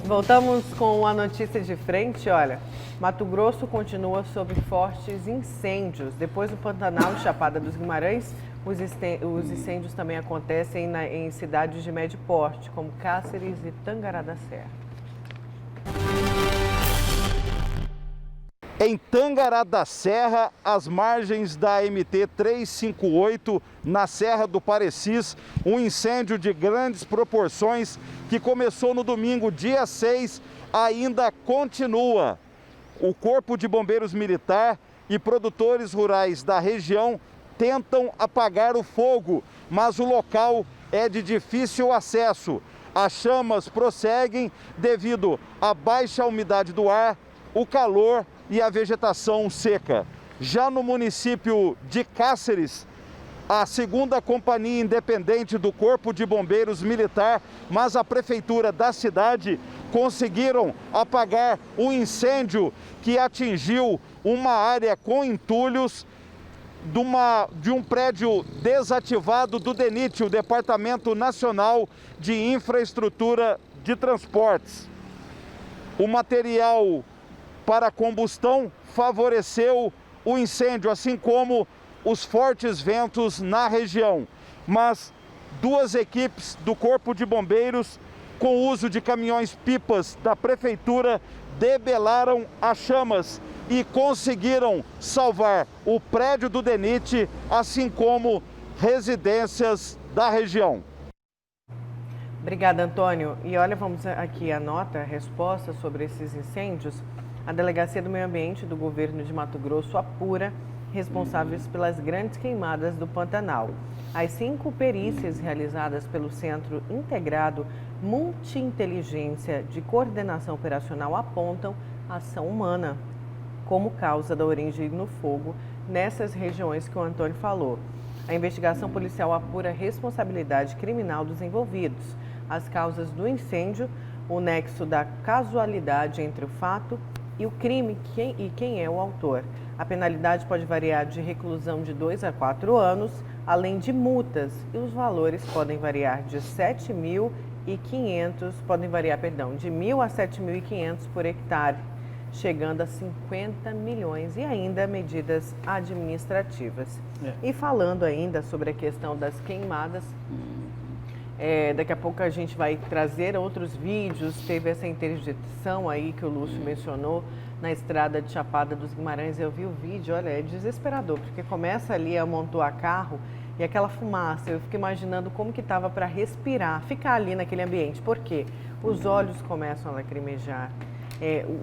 Voltamos com a notícia de frente. Olha, Mato Grosso continua sob fortes incêndios. Depois do Pantanal e Chapada dos Guimarães, os incêndios também acontecem em cidades de médio porte, como Cáceres e Tangará da Serra. Em Tangará da Serra, às margens da MT-358, na Serra do Parecis, um incêndio de grandes proporções que começou no domingo, dia 6, ainda continua. O Corpo de Bombeiros Militar e produtores rurais da região tentam apagar o fogo, mas o local é de difícil acesso. As chamas prosseguem devido à baixa umidade do ar, o calor e a vegetação seca. Já no município de Cáceres, a segunda companhia independente do Corpo de Bombeiros Militar, mas a prefeitura da cidade conseguiram apagar o incêndio que atingiu uma área com entulhos de um prédio desativado do DENIT, o Departamento Nacional de Infraestrutura de Transportes. O material para combustão favoreceu o incêndio, assim como os fortes ventos na região. Mas duas equipes do Corpo de Bombeiros, com o uso de caminhões-pipas da Prefeitura, debelaram as chamas e conseguiram salvar o prédio do DENIT, assim como residências da região. Obrigada, Antônio. E olha, vamos aqui a nota, a resposta sobre esses incêndios. A Delegacia do Meio Ambiente do Governo de Mato Grosso apura responsáveis pelas grandes queimadas do Pantanal. As 5 perícias realizadas pelo Centro Integrado Multi-Inteligência de Coordenação Operacional apontam ação humana como causa da origem no fogo nessas regiões que o Antônio falou. A investigação policial apura a responsabilidade criminal dos envolvidos, as causas do incêndio, o nexo da casualidade entre o fato e o crime e quem é o autor. A penalidade pode variar de reclusão de 2 a 4 anos, além de multas, e os valores podem variar de 7.500, de 1.000 a 7.500 por hectare, chegando a 50 milhões e ainda medidas administrativas. E falando ainda sobre a questão das queimadas, daqui a pouco a gente vai trazer outros vídeos. Teve essa interdição aí que o Lúcio mencionou na estrada de Chapada dos Guimarães. Eu vi o vídeo, olha, é desesperador, porque começa ali a amontoar carro e aquela fumaça, eu fico imaginando como que estava para respirar, ficar ali naquele ambiente, porque os olhos começam a lacrimejar.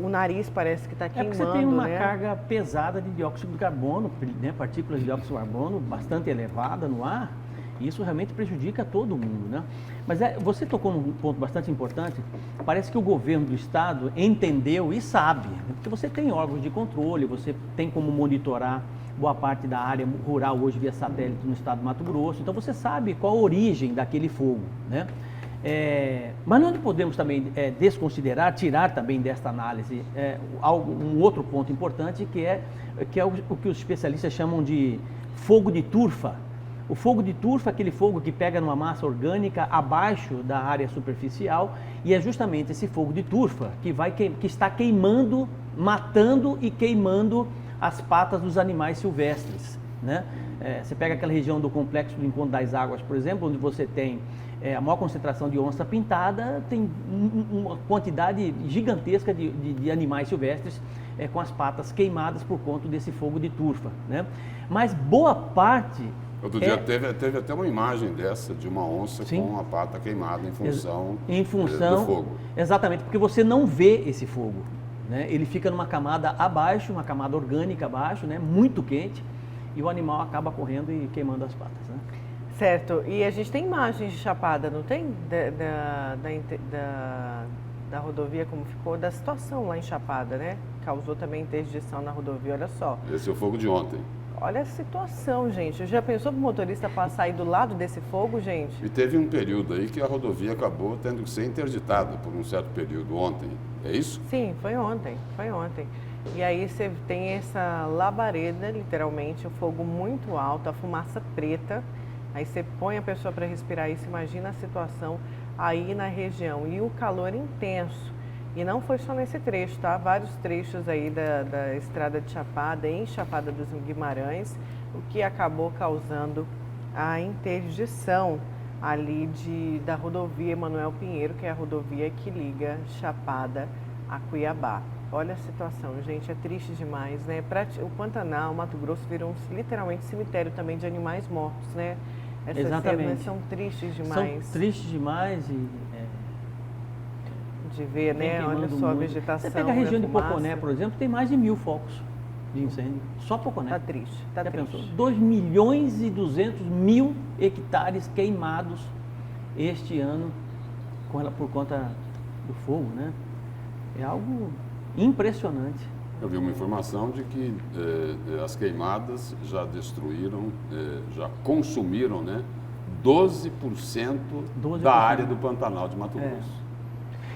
O nariz parece que está queimando, porque você tem uma né? carga pesada de dióxido de carbono, né, partículas de dióxido de carbono bastante elevada no ar, e isso realmente prejudica todo mundo, né? Mas você tocou num ponto bastante importante. Parece que o governo do estado entendeu e sabe, né? Porque você tem órgãos de controle, você tem como monitorar boa parte da área rural hoje via satélite no estado do Mato Grosso, então você sabe qual a origem daquele fogo, né? Mas não podemos também desconsiderar, tirar também desta análise um outro ponto importante, que é o que os especialistas chamam de fogo de turfa. O fogo de turfa é aquele fogo que pega numa massa orgânica abaixo da área superficial, e é justamente esse fogo de turfa que está queimando, matando e queimando as patas dos animais silvestres, né? Você pega aquela região do Complexo do Encontro das Águas, por exemplo, onde você tem a maior concentração de onça pintada, tem uma quantidade gigantesca de animais silvestres com as patas queimadas por conta desse fogo de turfa, né? Mas boa parte... Outro dia teve até uma imagem dessa, de uma onça com a pata queimada em função do fogo. Exatamente, porque você não vê esse fogo, né? Ele fica numa camada abaixo, uma camada orgânica abaixo, né? Muito quente, e o animal acaba correndo e queimando as patas, né? Certo, e a gente tem imagens de Chapada, não tem? Da rodovia, como ficou, da situação lá em Chapada, né? Causou também interdição na rodovia, olha só. Esse é o fogo de ontem. Olha a situação, gente. Já pensou para o motorista passar aí do lado desse fogo, gente? E teve um período aí que a rodovia acabou tendo que ser interditada por um certo período, ontem. É isso? Sim, foi ontem. E aí você tem essa labareda, literalmente, o fogo muito alto, a fumaça preta. Aí você põe a pessoa para respirar isso, imagina a situação aí na região. E o calor intenso. E não foi só nesse trecho, tá? Vários trechos aí da estrada de Chapada, em Chapada dos Guimarães, o que acabou causando a interdição ali da rodovia Emanuel Pinheiro, que é a rodovia que liga Chapada a Cuiabá. Olha a situação, gente, é triste demais, né? O Pantanal, o Mato Grosso virou literalmente cemitério também de animais mortos, né? Essas cenas são tristes demais. São tristes demais de ver, né? Olha só a vegetação. Você pega a região de Poconé, por exemplo, tem mais de 1000 focos de incêndio. Só Poconé. Tá triste, tá triste. Pensou? 2.200.000 hectares queimados este ano por conta do fogo, né? É algo impressionante. Eu vi uma informação de que as queimadas já destruíram, já consumiram, né, 12% da área do Pantanal de Mato Grosso.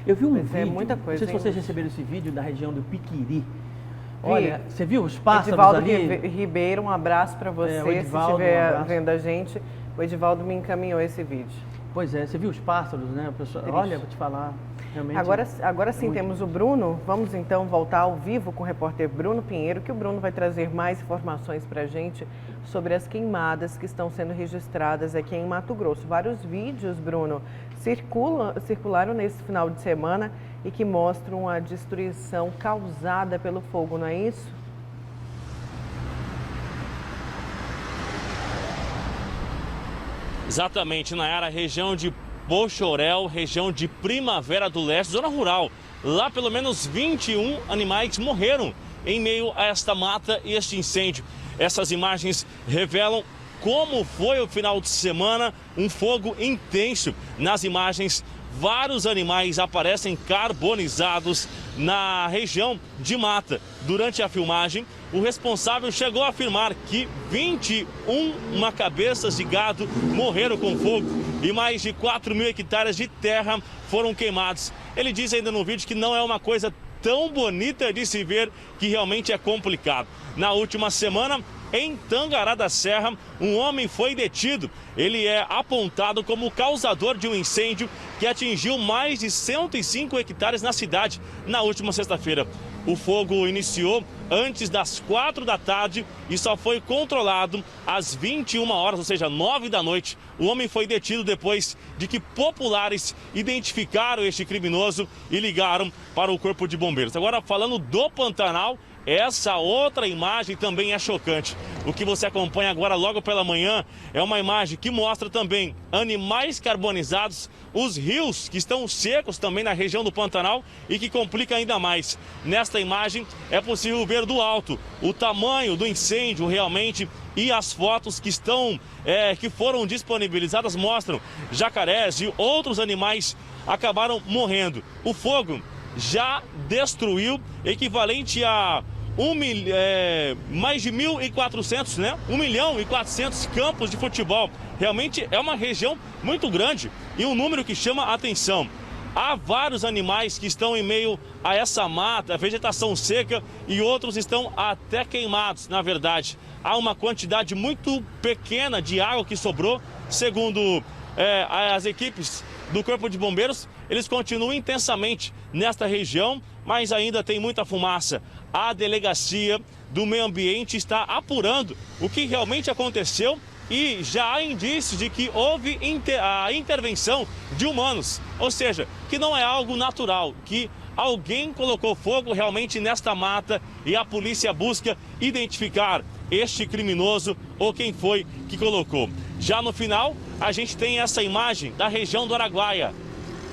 Eu vi um vídeo, muita coisa, não sei se vocês receberam esse vídeo da região do Piquiri. Olha, você viu os pássaros Edivaldo ali? Ribeiro, um abraço para você, se estiver vendo a gente. O Edivaldo me encaminhou esse vídeo. Pois é, você viu os pássaros, né? Pessoal, olha, vou te falar, realmente... Agora sim temos o Bruno. Vamos então voltar ao vivo com o repórter Bruno Pinheiro, que o Bruno vai trazer mais informações para a gente sobre as queimadas que estão sendo registradas aqui em Mato Grosso. Vários vídeos, Bruno, circularam nesse final de semana e que mostram a destruição causada pelo fogo, não é isso? Exatamente, Nayara, região de Pochorel, região de Primavera do Leste, zona rural. Lá pelo menos 21 animais morreram em meio a esta mata e este incêndio. Essas imagens revelam como foi o final de semana, um fogo intenso. Nas imagens, vários animais aparecem carbonizados na região de mata. Durante a filmagem, o responsável chegou a afirmar que 21 cabeças de gado morreram com fogo e mais de 4.000 hectares de terra foram queimados. Ele diz ainda no vídeo que não é uma coisa tão bonita de se ver, que realmente é complicado. Na última semana, em Tangará da Serra, um homem foi detido. Ele é apontado como o causador de um incêndio que atingiu mais de 105 hectares na cidade na última sexta-feira. O fogo iniciou antes das 4 da tarde e só foi controlado às 21 horas, ou seja, 9 da noite. O homem foi detido depois de que populares identificaram este criminoso e ligaram para o Corpo de Bombeiros. Agora, falando do Pantanal, essa outra imagem também é chocante. O que você acompanha agora logo pela manhã é uma imagem que mostra também animais carbonizados, os rios que estão secos também na região do Pantanal e que complica ainda mais. Nesta imagem é possível ver do alto o tamanho do incêndio realmente e as fotos que foram disponibilizadas mostram jacarés e outros animais acabaram morrendo. O fogo já destruiu equivalente a mais de 1.400, né? 1.400.000 campos de futebol. Realmente é uma região muito grande e um número que chama a atenção. Há vários animais que estão em meio a essa mata, a vegetação seca, e outros estão até queimados, na verdade. Há uma quantidade muito pequena de água que sobrou, segundo as equipes do Corpo de Bombeiros. Eles continuam intensamente nesta região, mas ainda tem muita fumaça. A Delegacia do Meio Ambiente está apurando o que realmente aconteceu e já há indícios de que houve a intervenção de humanos, ou seja, que não é algo natural, que alguém colocou fogo realmente nesta mata e a polícia busca identificar este criminoso ou quem foi que colocou. Já no final, a gente tem essa imagem da região do Araguaia,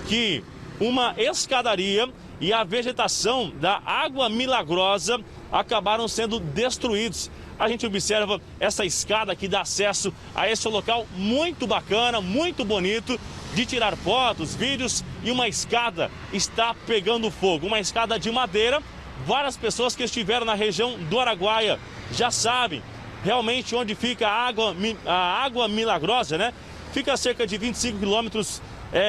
que uma escadaria e a vegetação da Água Milagrosa acabaram sendo destruídos. A gente observa essa escada que dá acesso a esse local muito bacana, muito bonito, de tirar fotos, vídeos, e uma escada está pegando fogo, uma escada de madeira. Várias pessoas que estiveram na região do Araguaia já sabem realmente onde fica a Água Milagrosa, né? Fica a cerca de 25 quilômetros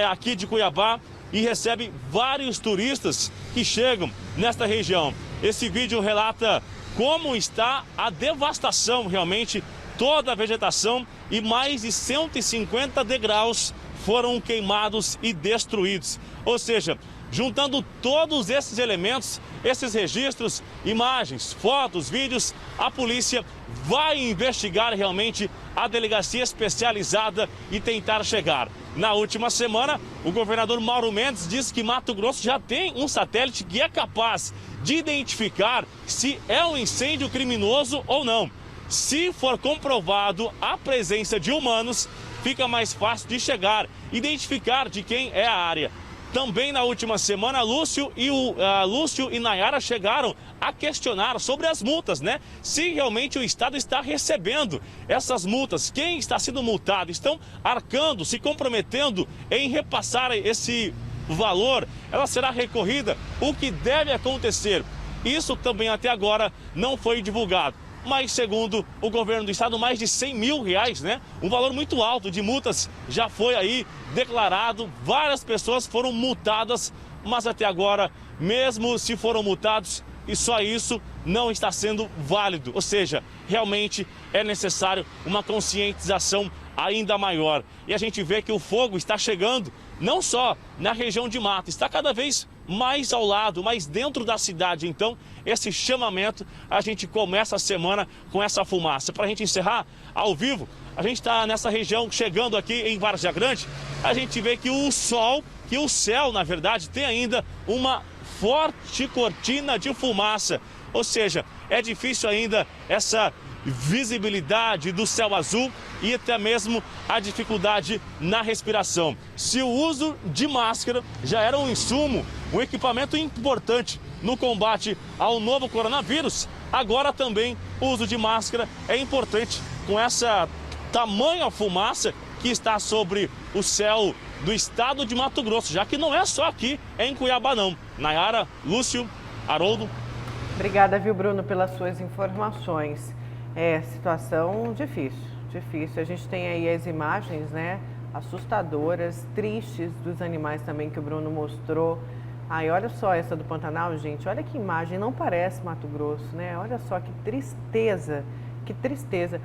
aqui de Cuiabá e recebe vários turistas que chegam nesta região. Esse vídeo relata como está a devastação realmente, toda a vegetação, e mais de 150 degraus foram queimados e destruídos. Ou seja, Juntando todos esses elementos, esses registros, imagens, fotos, vídeos, a polícia vai investigar realmente a delegacia especializada e tentar chegar. Na última semana, o governador Mauro Mendes disse que Mato Grosso já tem um satélite que é capaz de identificar se é um incêndio criminoso ou não. Se for comprovado a presença de humanos, fica mais fácil de chegar, identificar de quem é a área. Também na última semana, Lúcio e Nayara chegaram a questionar sobre as multas, né? Se realmente o Estado está recebendo essas multas, quem está sendo multado, estão arcando, se comprometendo em repassar esse valor, ela será recorrida, o que deve acontecer. Isso também até agora não foi divulgado. Mas, segundo o governo do estado, mais de R$100 mil, né? Um valor muito alto de multas já foi aí declarado. Várias pessoas foram multadas, mas até agora, mesmo se foram multados, e só isso não está sendo válido. Ou seja, realmente é necessário uma conscientização ainda maior. E a gente vê que o fogo está chegando não só na região de mata, está cada vez mais ao lado, mais dentro da cidade. Então, esse chamamento, a gente começa a semana com essa fumaça. Para a gente encerrar ao vivo, a gente está nessa região, chegando aqui em Várzea Grande, a gente vê que o céu, na verdade, tem ainda uma forte cortina de fumaça. Ou seja, é difícil ainda essa visibilidade do céu azul e até mesmo a dificuldade na respiração. Se o uso de máscara já era um insumo, um equipamento importante no combate ao novo coronavírus, agora também o uso de máscara é importante com essa tamanha fumaça que está sobre o céu do estado de Mato Grosso, já que não é só aqui em Cuiabá não. Nayara, Lúcio, Haroldo. Obrigada, viu, Bruno, pelas suas informações. É, situação difícil. A gente tem aí as imagens, né, assustadoras, tristes dos animais também que o Bruno mostrou. Ai, olha só essa do Pantanal, gente, olha que imagem, não parece Mato Grosso, né? Olha só que tristeza, que tristeza.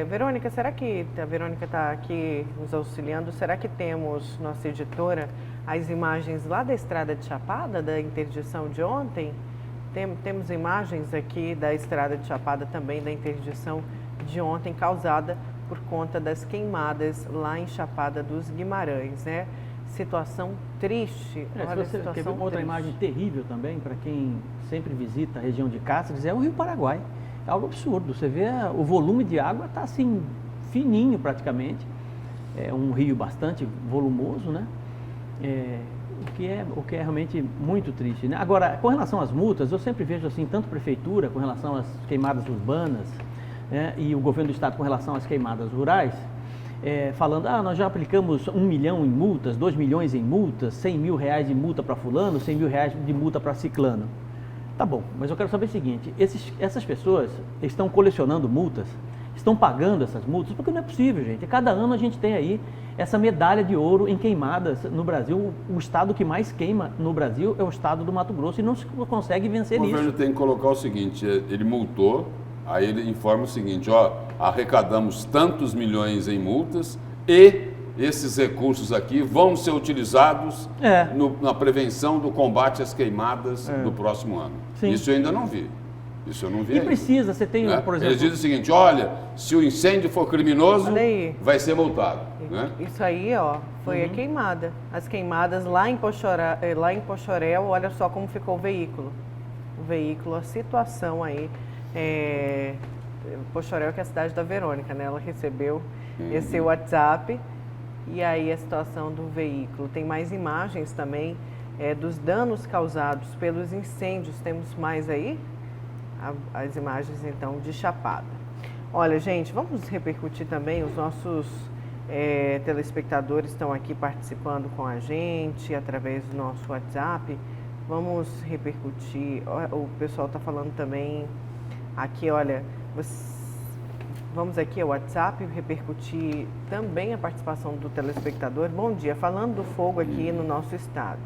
Verônica, será que a Verônica está aqui nos auxiliando? Será que temos, nossa editora, as imagens lá da estrada de Chapada, da interdição de ontem? Temos imagens aqui da estrada de Chapada também, da interdição de ontem, causada por conta das queimadas lá em Chapada dos Guimarães, né? Situação triste. Olha, se você quer ver uma outra imagem terrível também, para quem sempre visita a região de Cáceres, é o Rio Paraguai. É algo absurdo. Você vê o volume de água está assim, fininho praticamente. É um rio bastante volumoso, né? O que é realmente muito triste, né? Agora, com relação às multas, eu sempre vejo assim, tanto prefeitura com relação às queimadas urbanas, né, e o governo do estado com relação às queimadas rurais, falando, nós já aplicamos 1 milhão em multas, 2 milhões em multas, R$100 mil de multa para fulano, R$100 mil de multa para ciclano. Tá bom, mas eu quero saber o seguinte, essas pessoas estão colecionando multas, estão pagando essas multas, porque não é possível, gente. Cada ano a gente tem aí essa medalha de ouro em queimadas no Brasil. O estado que mais queima no Brasil é o estado do Mato Grosso e não se consegue vencer nisso. O governo tem que colocar o seguinte, ele multou, aí ele informa o seguinte, arrecadamos tantos milhões em multas e esses recursos aqui vão ser utilizados na prevenção do combate às queimadas no próximo ano. Sim. Isso eu ainda não vi. Isso eu não vi E ainda. precisa, você tem, por exemplo... Eles dizem o seguinte, olha, se o incêndio for criminoso, vai ser multado. Né? Isso aí, foi a queimada. As queimadas lá em Pochorel, olha só como ficou o veículo. A situação aí. Pochorel, que é a cidade da Verônica, né? Ela recebeu esse WhatsApp e aí a situação do veículo. Tem mais imagens também dos danos causados pelos incêndios. Temos mais aí? As imagens, então, de Chapada. Olha, gente, vamos repercutir também, os nossos telespectadores estão aqui participando com a gente através do nosso WhatsApp. Vamos repercutir, o pessoal está falando também aqui, olha, vamos aqui ao WhatsApp repercutir também a participação do telespectador. Bom dia, falando do fogo aqui no nosso estado.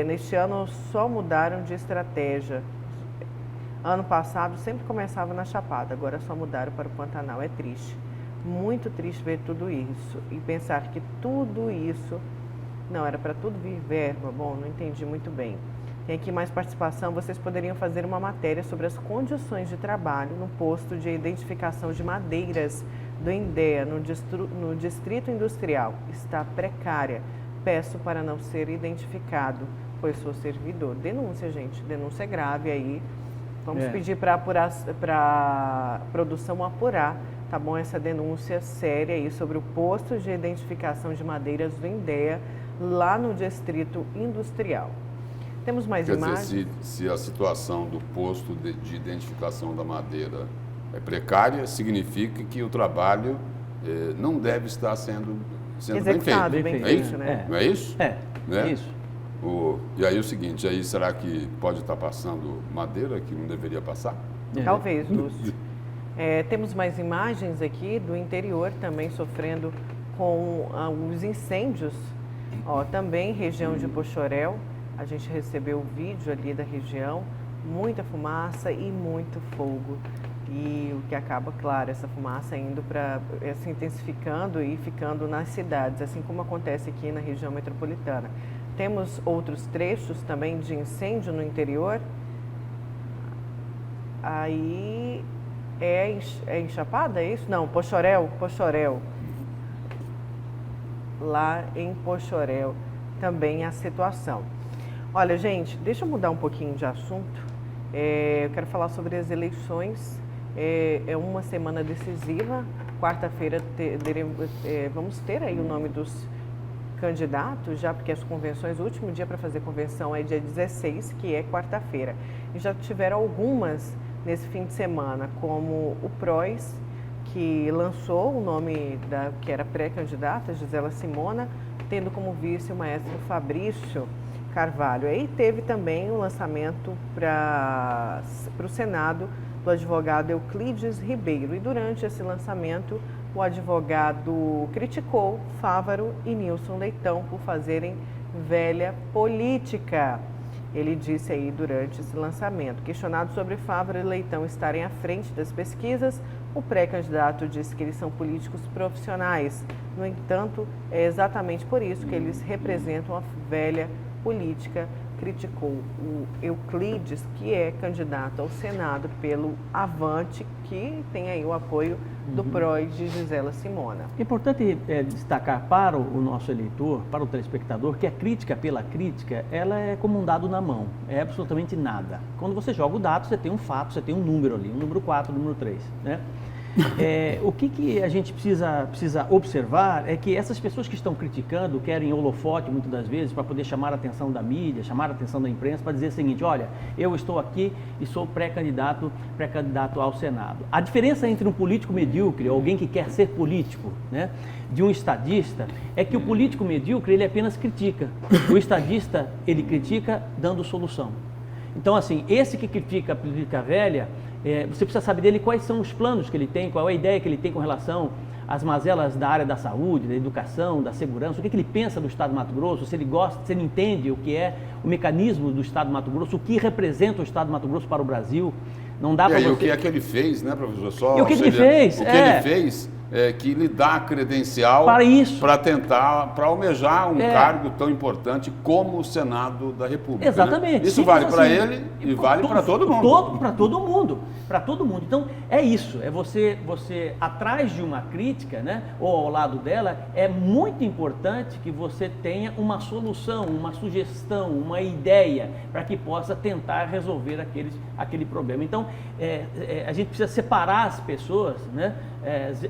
Neste ano só mudaram de estratégia. Ano passado sempre começava na Chapada, agora só mudaram para o Pantanal. É triste, muito triste ver tudo isso e pensar que tudo isso Não, era para tudo vir verba. Bom, não entendi muito bem. Tem aqui mais participação. Vocês poderiam fazer uma matéria sobre as condições de trabalho no posto de identificação de madeiras do INDEA, no Distrito Industrial. Está precária. Peço para não ser identificado, pois sou servidor. Denúncia, gente. Denúncia grave aí. Vamos pedir para a produção apurar, tá bom? Essa denúncia séria aí sobre o posto de identificação de madeiras do INDEA, lá no Distrito Industrial. Temos mais imagens? Quer dizer, se a situação do posto de identificação da madeira é precária, significa que o trabalho não deve estar sendo executado, bem feito, né? Não é isso? É isso. E aí o seguinte, aí será que pode estar passando madeira que não deveria passar? Talvez, Lúcio. Temos mais imagens aqui do interior também sofrendo com os incêndios. Também região de Poxoréu, a gente recebeu o vídeo ali da região, muita fumaça e muito fogo. E o que acaba, claro, essa fumaça indo para se intensificando e ficando nas cidades, assim como acontece aqui na região metropolitana. Temos outros trechos também de incêndio no interior. Aí é em Chapada, é isso? Não, Poxoréu. Lá em Poxoréu também a situação. Olha, gente, deixa eu mudar um pouquinho de assunto. Eu quero falar sobre as eleições. É uma semana decisiva. Quarta-feira vamos ter aí o nome dos candidatos, já porque as convenções, o último dia para fazer convenção é dia 16, que é quarta-feira. E já tiveram algumas nesse fim de semana, como o PROS, que lançou o nome que era pré-candidata, Gisela Simona, tendo como vice o maestro Fabrício Carvalho. Aí teve também o lançamento para o Senado do advogado Euclides Ribeiro. E durante esse lançamento, o advogado criticou Fávaro e Nilson Leitão por fazerem velha política. Ele disse aí durante esse lançamento. Questionado sobre Fávaro e Leitão estarem à frente das pesquisas, o pré-candidato disse que eles são políticos profissionais. No entanto, é exatamente por isso que eles representam a velha política. Criticou o Euclides, que é candidato ao Senado pelo Avante, que tem aí o apoio do PROS de Gisela Simona. É importante destacar para o nosso eleitor, para o telespectador, que a crítica pela crítica, ela é como um dado na mão, é absolutamente nada. Quando você joga o dado, você tem um fato, você tem um número ali, um número 4, um número 3, né? O que a gente precisa observar é que essas pessoas que estão criticando querem holofote muitas das vezes para poder chamar a atenção da mídia, chamar a atenção da imprensa para dizer o seguinte: olha, eu estou aqui e sou pré-candidato ao Senado. A diferença entre um político medíocre, alguém que quer ser político, né, de um estadista, é que o político medíocre ele apenas critica. O estadista ele critica dando solução. Então, assim, esse que critica a política velha, você precisa saber dele quais são os planos que ele tem, qual é a ideia que ele tem com relação às mazelas da área da saúde, da educação, da segurança, o que ele pensa do Estado do Mato Grosso, se ele gosta, se ele entende o que é o mecanismo do Estado do Mato Grosso, o que representa o Estado do Mato Grosso para o Brasil. Não dá para você... E o que é que ele fez, né, professor? E o que ele fez? O que ele fez é que lhe dá credencial para isso, para tentar, para almejar um cargo tão importante como o Senado da República. Exatamente. Né? Isso vale para ele e vale para todo mundo. Para todo mundo. Para todo mundo. Então, é isso. É você atrás de uma crítica, né, ou ao lado dela, é muito importante que você tenha uma solução, uma sugestão, uma ideia para que possa tentar resolver aquele problema. Então, a gente precisa separar as pessoas, né,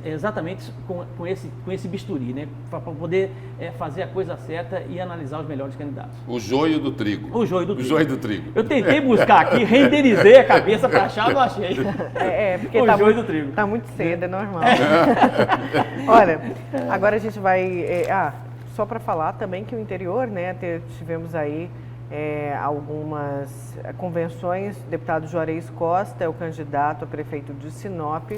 exatamente com esse bisturi, né, para poder fazer a coisa certa e analisar os melhores candidatos. O joio do trigo. O joio do trigo. Eu Eu tentei buscar aqui, renderizei a cabeça para achar, não achei. Porque tá muito cedo, é normal. Olha, agora a gente vai... só para falar também que o interior, né, tivemos aí algumas convenções. O deputado Juarez Costa é o candidato a prefeito de Sinop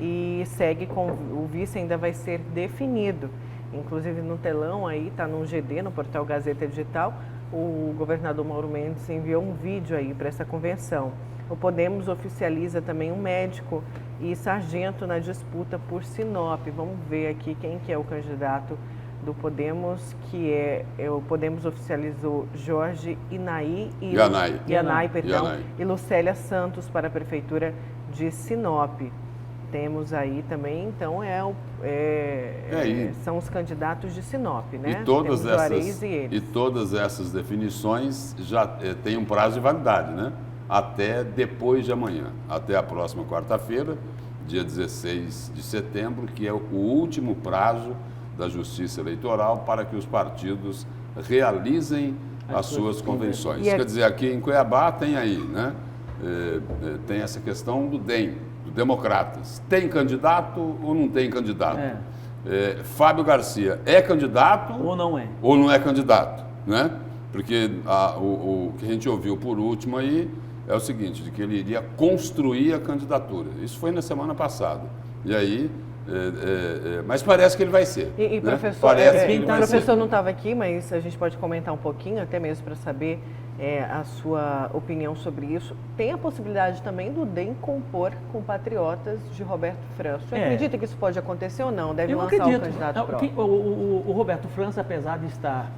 e segue com o vice, ainda vai ser definido. Inclusive no telão aí, está no GD, no portal Gazeta Digital, o governador Mauro Mendes enviou um vídeo aí para essa convenção. O Podemos oficializa também um médico e sargento na disputa por Sinop. Vamos ver aqui quem que é o candidato do Podemos, que o Podemos oficializou Jorge Yanai, e Lucélia Santos para a Prefeitura de Sinop. Temos aí também, então, são os candidatos de Sinop, né? E todas essas definições já têm um prazo de validade, né? Até depois de amanhã, até a próxima quarta-feira, dia 16 de setembro, que é o último prazo da Justiça Eleitoral para que os partidos realizem as suas convenções. Quer dizer, aqui em Cuiabá tem aí, né? Tem essa questão do DEM, do Democratas. Tem candidato ou não tem candidato? Fábio Garcia é candidato ou não é? Ou não é candidato, né? Porque o que a gente ouviu por último aí é o seguinte, de que ele iria construir a candidatura. Isso foi na semana passada. E aí, mas parece que ele vai ser. E né? professor, o professor não estava aqui, mas a gente pode comentar um pouquinho, até mesmo para saber a sua opinião sobre isso. Tem a possibilidade também do DEM compor com patriotas de Roberto França. Você acredita que isso pode acontecer ou não? Deve lançar o candidato próprio? O Roberto França, apesar de estar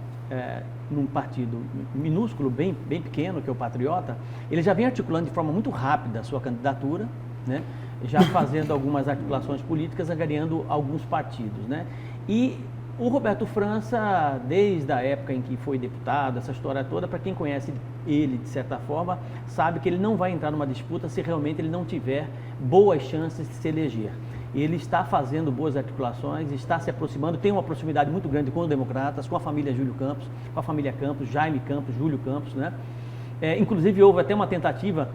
num partido minúsculo, bem pequeno, que é o Patriota, ele já vem articulando de forma muito rápida a sua candidatura, né? Já fazendo algumas articulações políticas, angariando alguns partidos, né? E o Roberto França, desde a época em que foi deputado, essa história toda, para quem conhece ele de certa forma, sabe que ele não vai entrar numa disputa se realmente ele não tiver boas chances de se eleger. Ele está fazendo boas articulações, está se aproximando, tem uma proximidade muito grande com os democratas, com a família Júlio Campos, com a família Campos, Jaime Campos, Júlio Campos, né? Inclusive houve até uma tentativa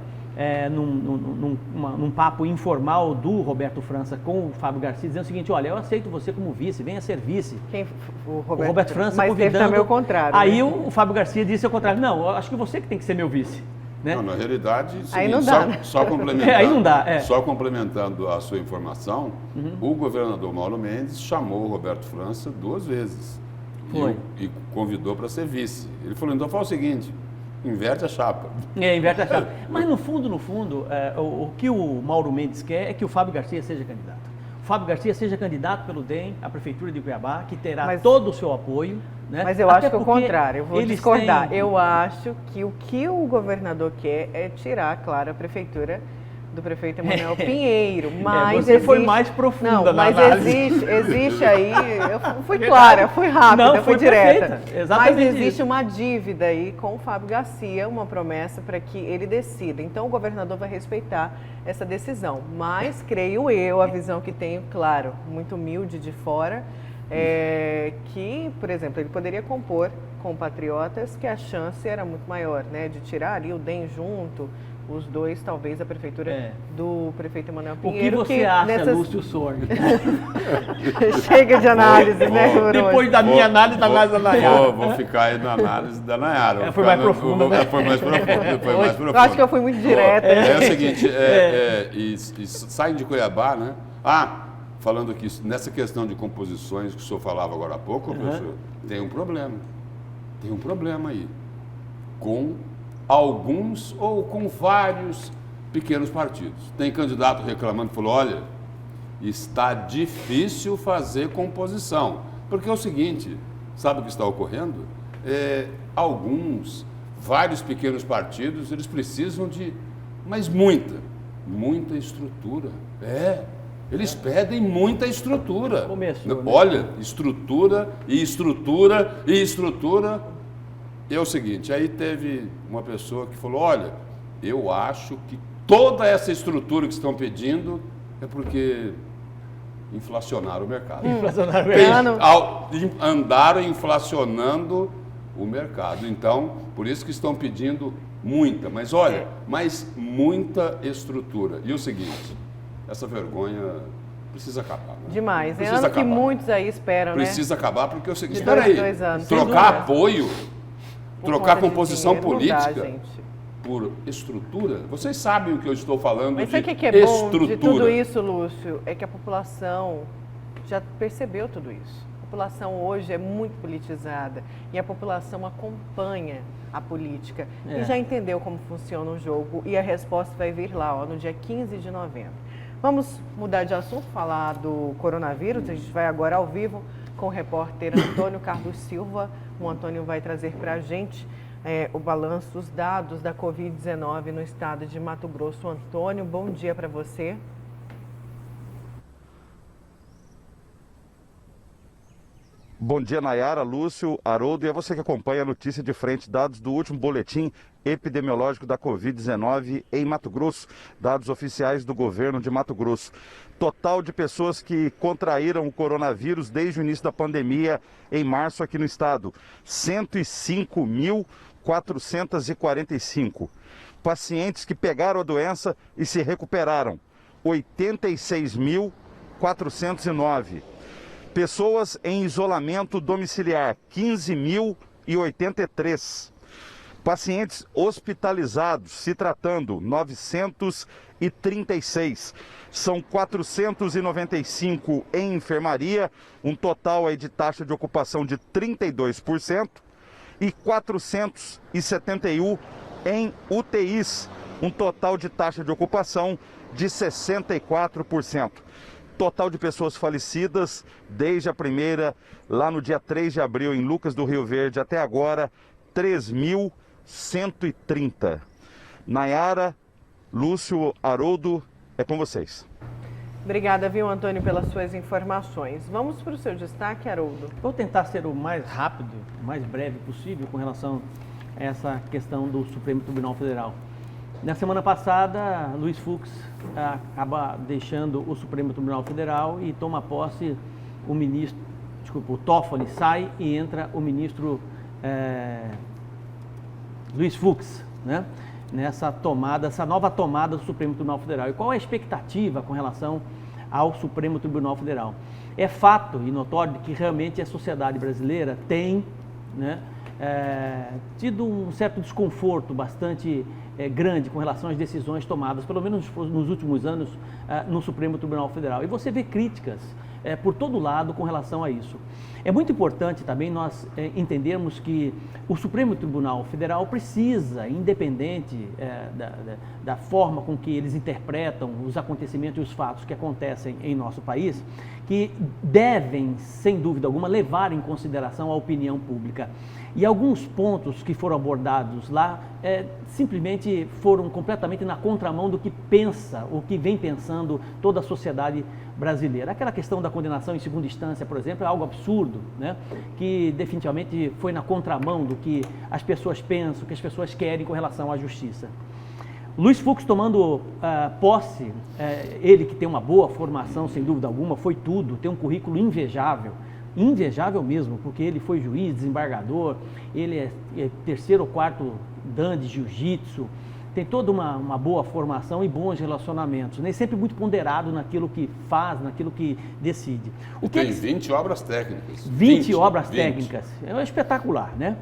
num papo informal do Roberto França com o Fábio Garcia, dizendo o seguinte: olha, eu aceito você como vice, venha ser vice. O Roberto França mas convidando. Mas também o contrário. Aí né? o Fábio Garcia disse ao contrário: não, eu acho que você que tem que ser meu vice. Né? Não, na realidade, aí não dá, só complementando, aí não dá, só complementando a sua informação, o governador Mauro Mendes chamou o Roberto França 2 vezes. E convidou para ser vice. Ele falou, então fala o seguinte, inverte a chapa. Inverte a chapa. Mas no fundo, o que o Mauro Mendes quer é que o Fábio Garcia seja candidato. O Fábio Garcia seja candidato pelo DEM à Prefeitura de Cuiabá, que terá todo o seu apoio. Né? Mas eu acho que é o contrário, eu vou discordar. Eu acho que o governador quer é tirar, claro, a prefeitura do prefeito Emanuel Pinheiro. Mas você foi mais profunda na análise. Existe aí, eu fui clara, fui rápida, fui direta. Mas existe uma dívida aí com o Fábio Garcia, uma promessa para que ele decida. Então o governador vai respeitar essa decisão. Mas creio eu, a visão que tenho, claro, muito humilde de fora, que, por exemplo, ele poderia compor com patriotas, que a chance era muito maior, né, de tirar ali o DEM junto, os dois, talvez, a prefeitura do prefeito Emanuel Pinheiro. O que você acha, Lúcio Sorge? Chega de análise, né, depois da minha análise, da mais da Nayara. Vou ficar aí na análise da Nayara. Foi mais profunda, né? Foi mais profunda. Eu acho que eu fui muito direta. É o seguinte, e saem de Cuiabá, né? Falando aqui, nessa questão de composições que o senhor falava agora há pouco, professor, tem um problema. Tem um problema aí. Com alguns ou com vários pequenos partidos. Tem candidato reclamando, falou, olha, está difícil fazer composição. Porque é o seguinte, sabe o que está ocorrendo? Vários pequenos partidos, eles precisam de, mas muita estrutura. Eles pedem muita estrutura. Começou, né? Olha, estrutura. E é o seguinte, aí teve uma pessoa que falou, olha, eu acho que toda essa estrutura que estão pedindo é porque inflacionaram o mercado. Andaram inflacionando o mercado. Então, por isso que estão pedindo muita. Mas olha, muita estrutura. E o seguinte, essa vergonha precisa acabar. Né? Demais. Precisa acabar. Que muitos aí esperam, Precisa acabar, porque é o seguinte, espera aí, trocar apoio, trocar composição política dá, por estrutura, vocês sabem o que eu estou falando. Mas sabe o que é bom de tudo isso, Lúcio? É que a população já percebeu tudo isso. A população hoje é muito politizada e a população acompanha a política e já entendeu como funciona o jogo e a resposta vai vir lá, no dia 15 de novembro. Vamos mudar de assunto, falar do coronavírus. A gente vai agora ao vivo com o repórter Antônio Carlos Silva. O Antônio vai trazer para a gente o balanço, os dados da Covid-19 no estado de Mato Grosso. Antônio, bom dia para você. Bom dia, Nayara, Lúcio, Haroldo, e é você que acompanha a notícia de frente, dados do último boletim epidemiológico da Covid-19 em Mato Grosso, dados oficiais do governo de Mato Grosso. Total de pessoas que contraíram o coronavírus desde o início da pandemia em março aqui no estado, 105.445. Pacientes que pegaram a doença e se recuperaram, 86.409. Pessoas em isolamento domiciliar, 15.083. Pacientes hospitalizados, se tratando, 936. São 495 em enfermaria, um total aí de taxa de ocupação de 32%. E 471 em UTIs, um total de taxa de ocupação de 64%. Total de pessoas falecidas desde a primeira, lá no dia 3 de abril, em Lucas do Rio Verde, até agora, 3.130. Nayara, Lúcio, Haroldo, é com vocês. Obrigada, viu, Antônio, pelas suas informações. Vamos para o seu destaque, Haroldo. Vou tentar ser o mais rápido, o mais breve possível com relação a essa questão do Supremo Tribunal Federal. Na semana passada, Luiz Fux acaba deixando o Supremo Tribunal Federal e toma posse o ministro, o Toffoli sai e entra o ministro Luiz Fux, né? Nessa tomada, essa nova tomada do Supremo Tribunal Federal. E qual é a expectativa com relação ao Supremo Tribunal Federal? É fato e notório que realmente a sociedade brasileira tem, né, tido um certo desconforto bastante grande com relação às decisões tomadas, pelo menos nos últimos anos, no Supremo Tribunal Federal. E você vê críticas por todo lado com relação a isso. É muito importante também nós entendermos que o Supremo Tribunal Federal precisa, independente da forma com que eles interpretam os acontecimentos e os fatos que acontecem em nosso país, que devem, sem dúvida alguma, levar em consideração a opinião pública. E alguns pontos que foram abordados lá simplesmente foram completamente na contramão do que pensa, o que vem pensando toda a sociedade brasileira. Aquela questão da condenação em segunda instância, por exemplo, é algo absurdo, né? Que definitivamente foi na contramão do que as pessoas pensam, que as pessoas querem com relação à justiça. Luiz Fux tomando posse, ele que tem uma boa formação, sem dúvida alguma, foi tudo, tem um currículo invejável mesmo, porque ele foi juiz, desembargador, ele é terceiro ou quarto dan de jiu-jitsu, tem toda uma boa formação e bons relacionamentos, né? Sempre muito ponderado naquilo que faz, naquilo que decide. Tem 20 obras técnicas. 20 obras técnicas, é espetacular, né?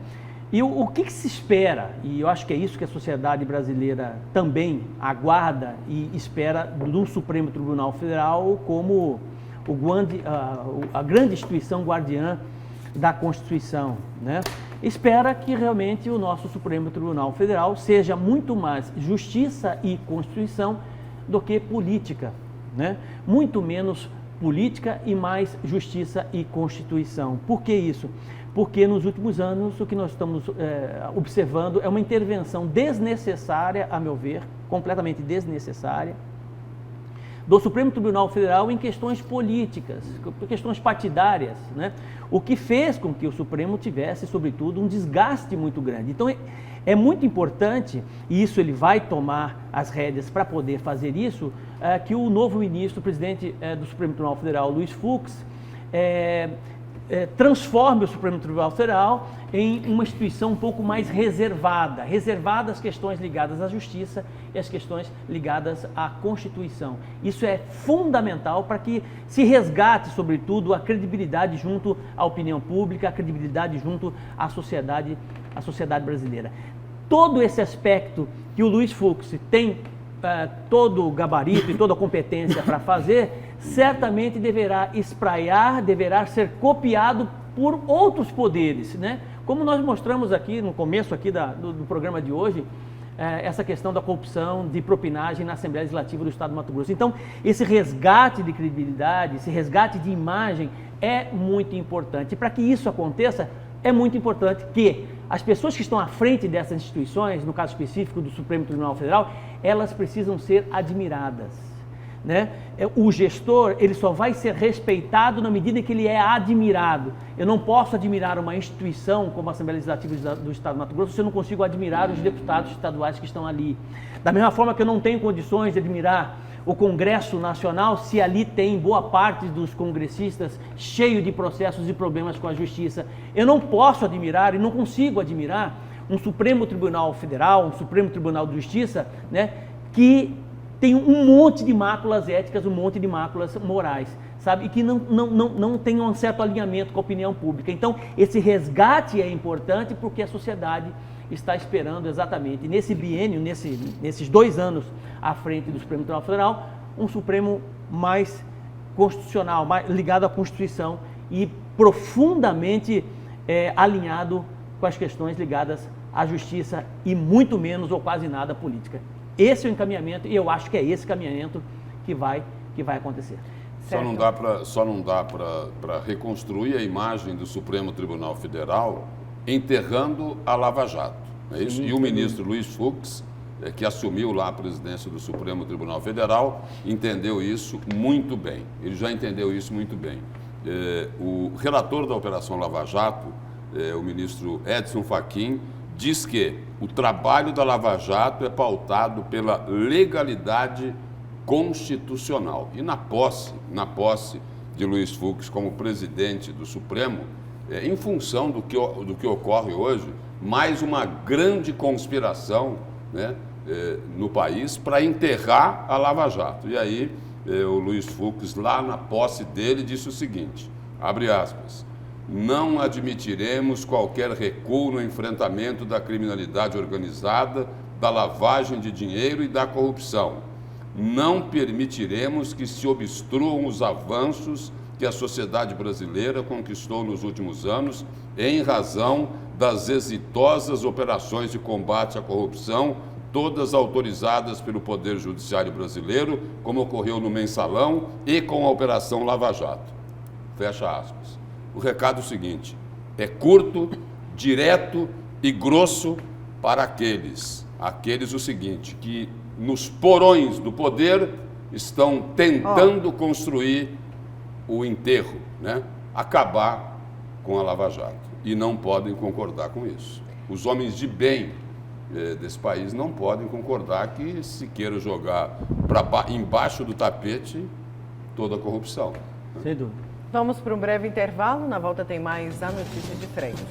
E o que se espera, e eu acho que é isso que a sociedade brasileira também aguarda e espera do Supremo Tribunal Federal como a grande instituição guardiã da Constituição, né? Espera que realmente o nosso Supremo Tribunal Federal seja muito mais justiça e Constituição do que política, né? Muito menos política e mais justiça e Constituição. Por que isso? Porque nos últimos anos o que nós estamos observando é uma intervenção desnecessária, a meu ver, completamente desnecessária, do Supremo Tribunal Federal em questões políticas, questões partidárias, né? O que fez com que o Supremo tivesse, sobretudo, um desgaste muito grande. Então, é muito importante, e isso ele vai tomar as rédeas para poder fazer isso, que o novo ministro, presidente do Supremo Tribunal Federal, Luiz Fux, transforme o Supremo Tribunal Federal em uma instituição um pouco mais reservada às questões ligadas à justiça e às questões ligadas à Constituição. Isso é fundamental para que se resgate, sobretudo, a credibilidade junto à opinião pública, a credibilidade junto à sociedade brasileira. Todo esse aspecto que o Luiz Fux tem todo o gabarito e toda a competência para fazer, certamente deverá espraiar, deverá ser copiado por outros poderes, né? Como nós mostramos aqui no começo aqui do programa de hoje, essa questão da corrupção, de propinagem na Assembleia Legislativa do Estado do Mato Grosso. Então, esse resgate de credibilidade, esse resgate de imagem é muito importante. E para que isso aconteça, é muito importante que as pessoas que estão à frente dessas instituições, no caso específico do Supremo Tribunal Federal, elas precisam ser admiradas, né? O gestor, ele só vai ser respeitado na medida que ele é admirado. Eu não posso admirar uma instituição como a Assembleia Legislativa do Estado do Mato Grosso se eu não consigo admirar os deputados estaduais que estão ali. Da mesma forma que eu não tenho condições de admirar o Congresso Nacional se ali tem boa parte dos congressistas cheio de processos e problemas com a Justiça. Eu não posso admirar e não consigo admirar um Supremo Tribunal Federal, um Supremo Tribunal de Justiça, né, que tem um monte de máculas éticas, um monte de máculas morais, sabe? E que não tem um certo alinhamento com a opinião pública. Então, esse resgate é importante porque a sociedade está esperando exatamente nesse biênio, nesses 2 anos à frente do Supremo Tribunal Federal, um Supremo mais constitucional, mais ligado à Constituição e profundamente alinhado com as questões ligadas à justiça e muito menos ou quase nada à política. Esse é o encaminhamento e eu acho que é esse caminhamento que vai acontecer. Só não dá para reconstruir a imagem do Supremo Tribunal Federal enterrando a Lava Jato, não é isso? E o ministro Luiz Fux, que assumiu lá a presidência do Supremo Tribunal Federal, entendeu isso muito bem. Ele já entendeu isso muito bem. O relator da Operação Lava Jato, o ministro Edson Fachin, diz que o trabalho da Lava Jato é pautado pela legalidade constitucional. E na posse de Luiz Fux como presidente do Supremo, em função do que ocorre hoje, mais uma grande conspiração, né, no país para enterrar a Lava Jato. E aí o Luiz Fux, lá na posse dele, disse o seguinte, abre aspas, não admitiremos qualquer recuo no enfrentamento da criminalidade organizada, da lavagem de dinheiro e da corrupção. Não permitiremos que se obstruam os avanços que a sociedade brasileira conquistou nos últimos anos em razão das exitosas operações de combate à corrupção, todas autorizadas pelo Poder Judiciário brasileiro, como ocorreu no Mensalão e com a Operação Lava Jato. Fecha aspas. O recado é o seguinte, é curto, direto e grosso para aqueles o seguinte, que nos porões do poder estão tentando construir o enterro, né? Acabar com a Lava Jato. E não podem concordar com isso. Os homens de bem desse país não podem concordar que se queira jogar embaixo do tapete toda a corrupção. Sem dúvida. Vamos para um breve intervalo. Na volta tem mais a Notícia de Frente.